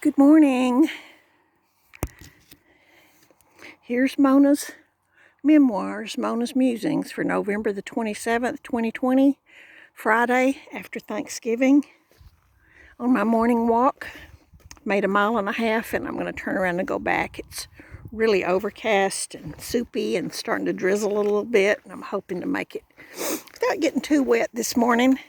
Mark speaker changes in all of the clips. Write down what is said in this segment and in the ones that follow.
Speaker 1: Good morning. Here's Mona's memoirs, Mona's Musings for November the 27th, 2020, Friday after Thanksgiving. On my morning walk, made 1.5 miles, and I'm going to turn around and go back. It's really overcast and soupy and starting to drizzle a little bit, and I'm hoping to make it without getting too wet this morning.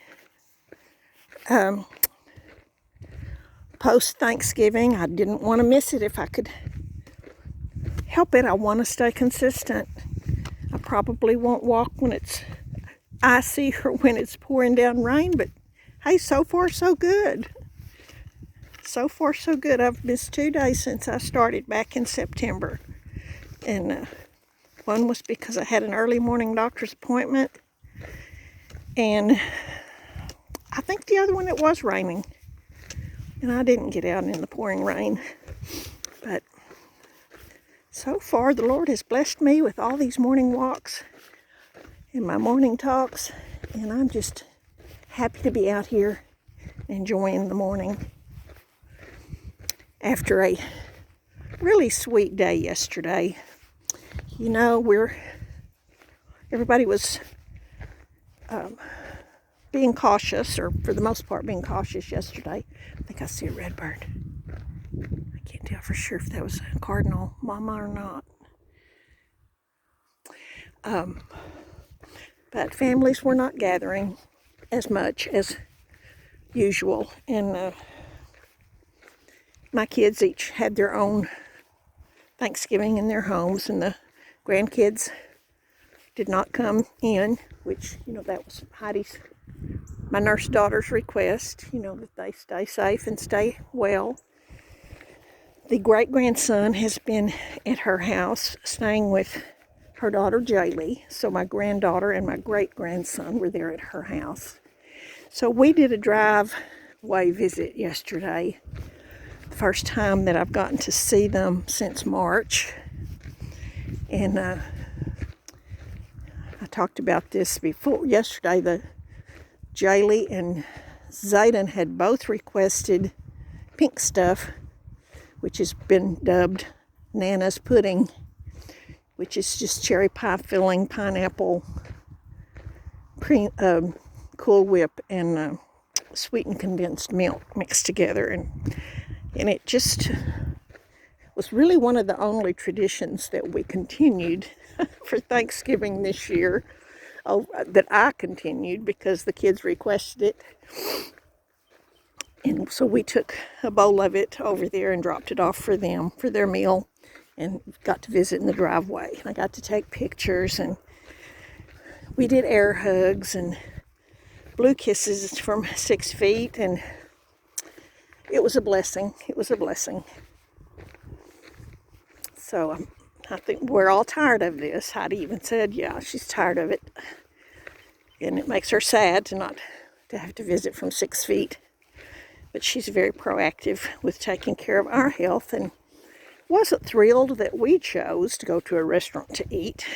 Speaker 1: Post-Thanksgiving, I didn't want to miss it if I could help it. I want to stay consistent. I probably won't walk when it's icy or when it's pouring down rain, but hey, so far so good. So far so good. I've missed 2 days since I started back in September. And one was because I had an early morning doctor's appointment. And I think the other one, it was raining. And I didn't get out in the pouring rain. But so far, the Lord has blessed me with all these morning walks and my morning talks. And I'm just happy to be out here enjoying the morning. After a really sweet day yesterday, you know, everybody was being cautious, or for the most part being cautious yesterday. I think I see a red bird. I can't tell for sure if that was a cardinal mama or not. But families were not gathering as much as usual, and my kids each had their own Thanksgiving in their homes, and the grandkids did not come in, which, you know, that was my nurse daughter's request, you know, that they stay safe and stay well. The great-grandson has been at her house staying with her daughter Jaylee, so my granddaughter and my great-grandson were there at her house. So we did a driveway visit yesterday. The first time that I've gotten to see them since March. And I talked about this before. Yesterday, the Jaylee and Zayden had both requested pink stuff, which has been dubbed Nana's pudding, which is just cherry pie filling, pineapple, Cool Whip, and sweetened condensed milk mixed together. And it just was really one of the only traditions that we continued for Thanksgiving this year. That I continued because the kids requested it. And so we took a bowl of it over there and dropped it off for them for their meal, and got to visit in the driveway. I got to take pictures, and we did air hugs and blue kisses from 6 feet, and it was a blessing. It was a blessing. So I think we're all tired of this. Heidi even said, yeah, she's tired of it. And it makes her sad to have to visit from 6 feet. But she's very proactive with taking care of our health, and wasn't thrilled that we chose to go to a restaurant to eat.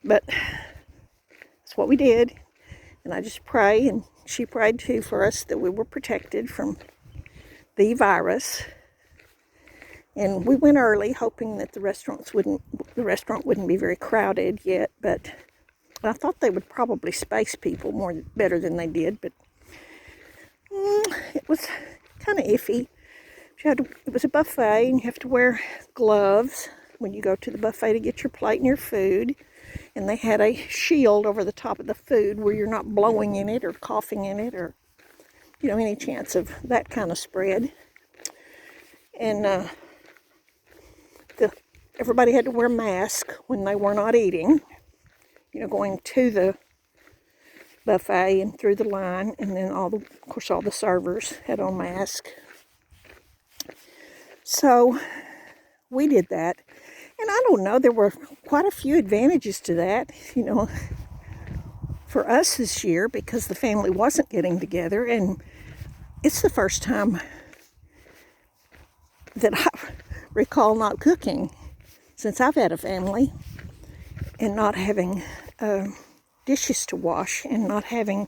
Speaker 1: But that's what we did. And I just pray, and she prayed too for us, that we were protected from the virus. And we went early, hoping that the restaurant wouldn't be very crowded yet. But I thought they would probably space people better than they did. But it was kind of iffy. It was a buffet, and you have to wear gloves when you go to the buffet to get your plate and your food. And they had a shield over the top of the food where you're not blowing in it or coughing in it, or, you know, any chance of that kind of spread. And everybody had to wear a mask when they were not eating, you know, going to the buffet and through the line. And then of course all the servers had on masks. So we did that. And I don't know, there were quite a few advantages to that, you know, for us this year, because the family wasn't getting together. And it's the first time that I recall not cooking since I've had a family, and not having dishes to wash, and not having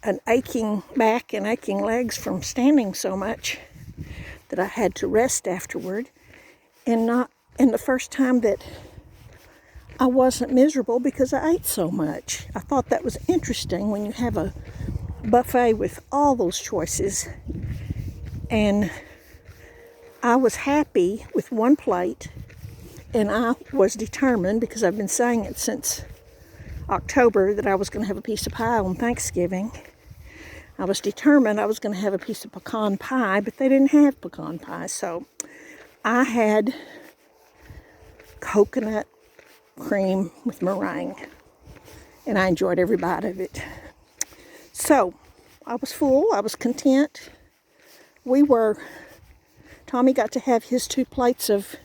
Speaker 1: an aching back and aching legs from standing so much. that I had to rest afterward, and the first time that I wasn't miserable because I ate so much. I thought that was interesting when you have a buffet with all those choices, and I was happy with one plate, and I was determined, because I've been saying it since October, that I was going to have a piece of pie on Thanksgiving. I was determined I was going to have a piece of pecan pie, but they didn't have pecan pie, so I had coconut cream with meringue, and I enjoyed every bite of it. So I was full, I was content. Tommy got to have his 2 plates of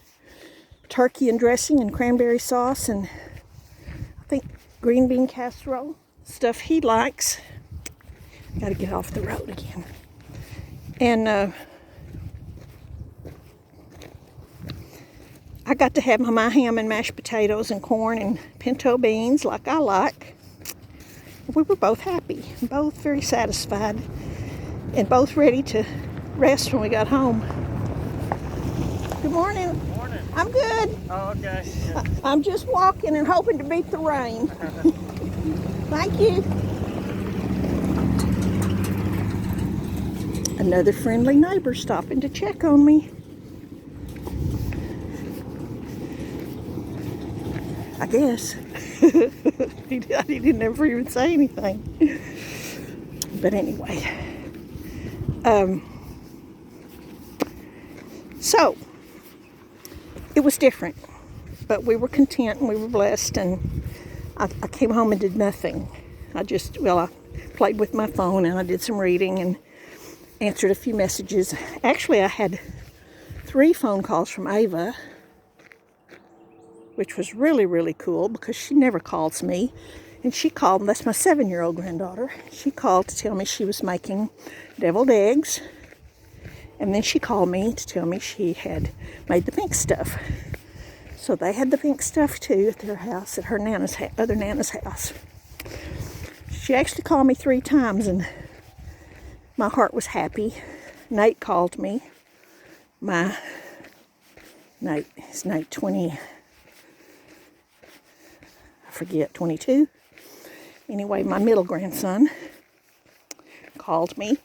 Speaker 1: turkey and dressing and cranberry sauce, and I think green bean casserole, stuff he likes. Got to get off the road again. And I got to have my ham and mashed potatoes and corn and pinto beans like I like. We were both happy, both very satisfied, and both ready to rest when we got home. Good morning.
Speaker 2: Good morning.
Speaker 1: I'm good.
Speaker 2: Oh, okay.
Speaker 1: I'm just walking and hoping to beat the rain. Thank you. Another friendly neighbor stopping to check on me. I guess. He didn't ever even say anything. But anyway. So, it was different. But we were content and we were blessed, and I came home and did nothing. I played with my phone and I did some reading and answered a few messages. Actually, I had 3 phone calls from Ava, which was really, really cool because she never calls me. And she called, that's my 7-year-old granddaughter. She called to tell me she was making deviled eggs. And then she called me to tell me she had made the pink stuff. So they had the pink stuff too at their house, at her other Nana's house. She actually called me 3 times, and my heart was happy. Nate called me. His Nate 22. Anyway, my middle grandson called me,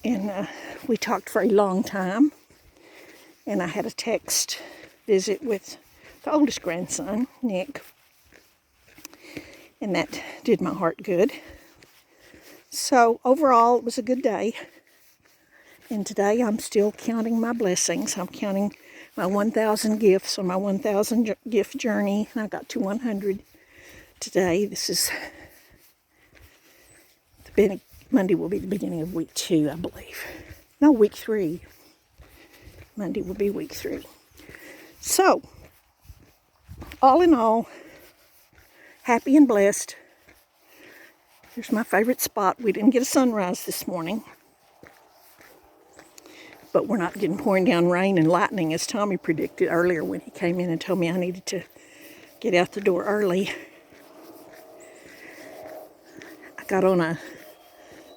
Speaker 1: and we talked for a long time. And I had a text visit with the oldest grandson, Nick, and that did my heart good. So overall, it was a good day. And today I'm still counting my blessings. I'm counting my 1,000 gifts on my 1,000 gift journey. And I got to 100 today. Monday will be the beginning of week 2, I believe. No, week 3. Monday will be week 3. So, all in all, happy and blessed. Here's my favorite spot. We didn't get a sunrise this morning, but we're not getting pouring down rain and lightning as Tommy predicted earlier when he came in and told me I needed to get out the door early. I got on a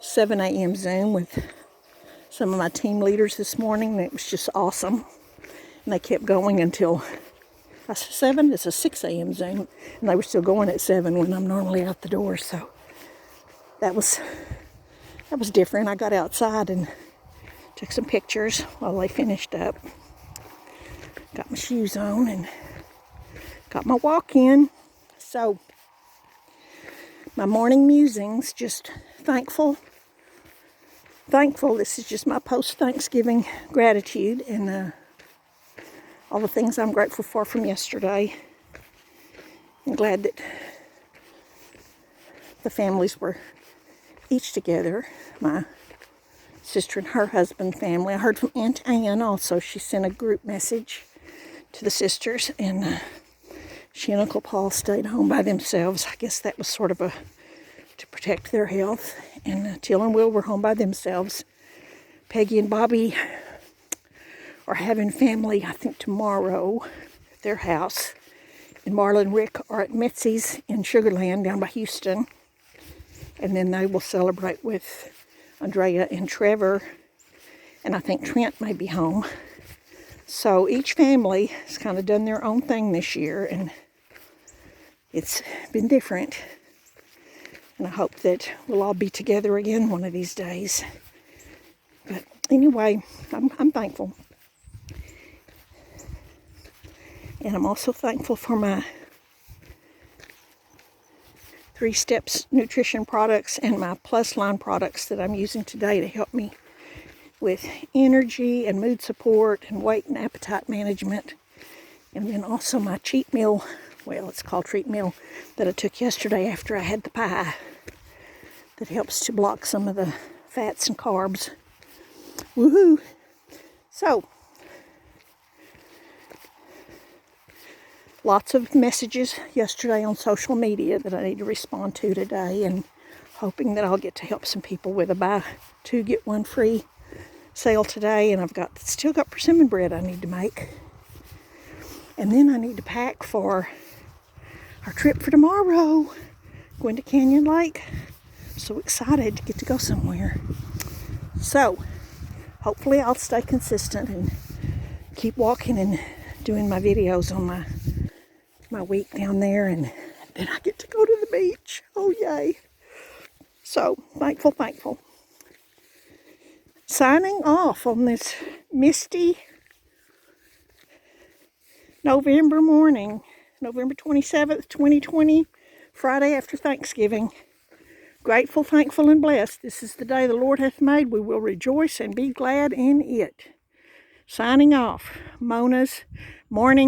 Speaker 1: 7 a.m. Zoom with some of my team leaders this morning, and it was just awesome. And they kept going until 7. It's a 6 a.m. Zoom, and they were still going at 7 when I'm normally out the door. So that was different. I got outside and took some pictures while they finished up. Got my shoes on and got my walk in. So my morning musings, just thankful. This is just my post-Thanksgiving gratitude and all the things I'm grateful for from yesterday. I'm glad that the families were each together. My sister and her husband family. I heard from Aunt Ann also. She sent a group message to the sisters, and she and Uncle Paul stayed home by themselves. I guess that was sort of to protect their health. And Till and Will were home by themselves. Peggy and Bobby are having family, I think, tomorrow at their house. And Marla and Rick are at Mitzi's in Sugar Land down by Houston. And then they will celebrate with Andrea and Trevor and I think Trent may be home. So each family has kind of done their own thing this year, and it's been different. And I hope that we'll all be together again one of these days. But anyway, I'm thankful. And I'm also thankful for my 3 Steps nutrition products and my Plus Line products that I'm using today to help me with energy and mood support and weight and appetite management. And then also my cheat meal, well, it's called treat meal, that I took yesterday after I had the pie, that helps to block some of the fats and carbs. Woohoo! So, lots of messages yesterday on social media that I need to respond to today, and hoping that I'll get to help some people with a buy 2 get 1 free sale today. And I've still got persimmon bread I need to make. And then I need to pack for our trip for tomorrow, going to Canyon Lake. So excited to get to go somewhere. So hopefully I'll stay consistent and keep walking and doing my videos on my week down there, and then I get to go to the beach. Oh yay. So thankful. Signing off on this misty November morning, November 27th, 2020, Friday after Thanksgiving. Grateful, thankful, and blessed. This is the day the Lord hath made. We will rejoice and be glad in it. Signing off. Mona's morning.